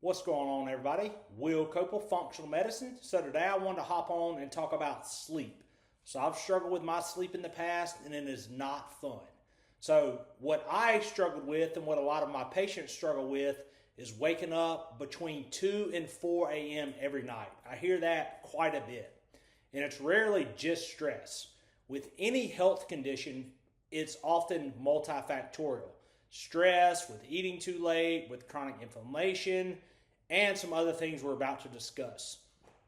What's going on, everybody? Will Koopal Functional Medicine. So today I wanted to hop on and talk about sleep. So I've struggled with my sleep in the past and it is not fun. So what I struggled with and what a lot of my patients struggle with is waking up between 2 and 4 a.m. every night. I hear that quite a bit. And it's rarely just stress. With any health condition, it's often multifactorial. Stress, with eating too late, with chronic inflammation, and some other things we're about to discuss.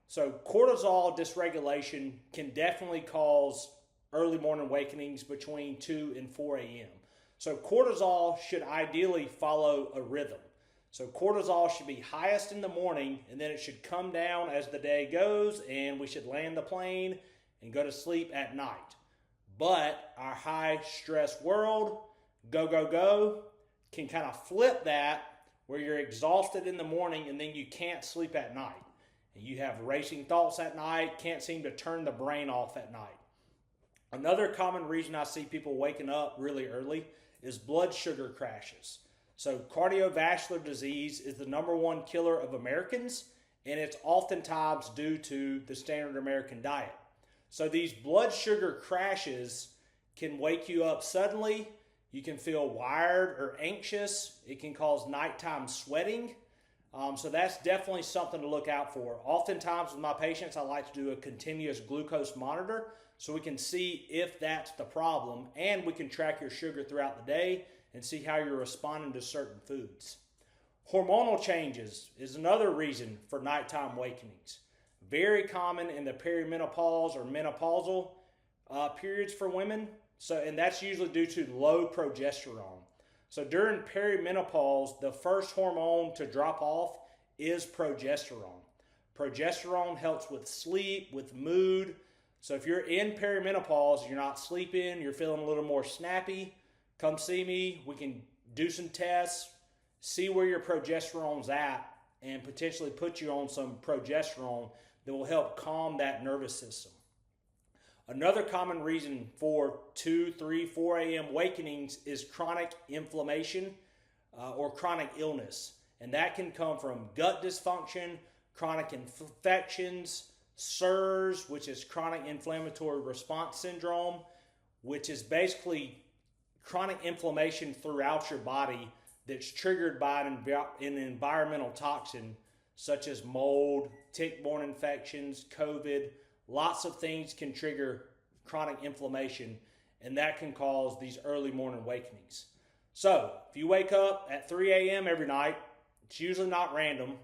So cortisol dysregulation can definitely cause early morning awakenings between 2 and 4 a.m. So cortisol should ideally follow a rhythm. So cortisol should be highest in the morning, and then it should come down as the day goes, and we should land the plane and go to sleep at night. But our high stress world, go, can kind of flip that where you're exhausted in the morning and then you can't sleep at night. And you have racing thoughts at night, can't seem to turn the brain off at night. Another common reason I see people waking up really early is blood sugar crashes. So cardiovascular disease is the #1 killer of Americans, and it's oftentimes due to the standard American diet. So these blood sugar crashes can wake you up suddenly. You can feel wired or anxious. It can cause nighttime sweating. So that's definitely something to look out for. Oftentimes with my patients, I like to do a continuous glucose monitor so we can see if that's the problem, and we can track your sugar throughout the day and see how you're responding to certain foods. Hormonal changes is another reason for nighttime awakenings. Very common in the perimenopause or menopausal periods for women. And that's usually due to low progesterone. So during perimenopause, the first hormone to drop off is progesterone. Progesterone helps with sleep, with mood. So if you're in perimenopause, you're not sleeping, you're feeling a little more snappy, come see me. We can do some tests, see where your progesterone's at, and potentially put you on some progesterone that will help calm that nervous system. Another common reason for 2, 3, 4 a.m. awakenings is chronic inflammation or chronic illness. And that can come from gut dysfunction, chronic infections, CIRS, which is chronic inflammatory response syndrome, which is basically chronic inflammation throughout your body that's triggered by an environmental toxin such as mold, tick-borne infections, COVID. Lots of things can trigger chronic inflammation, and that can cause these early morning awakenings. So if you wake up at 3 a.m. every night, it's usually not random.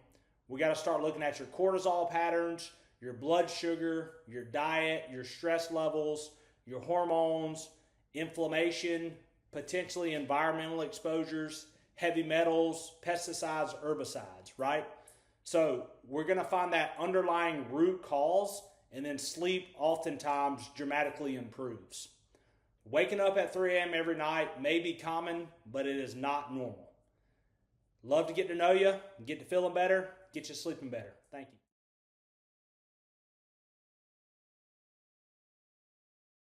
We got to start looking at your cortisol patterns, your blood sugar, your diet, your stress levels, your hormones, inflammation, potentially environmental exposures, heavy metals, pesticides, herbicides, right? So we're going to find that underlying root cause, and then sleep oftentimes dramatically improves. Waking up at 3 a.m. every night may be common, but it is not normal. Love to get to know you, get to feeling better, get you sleeping better. Thank you.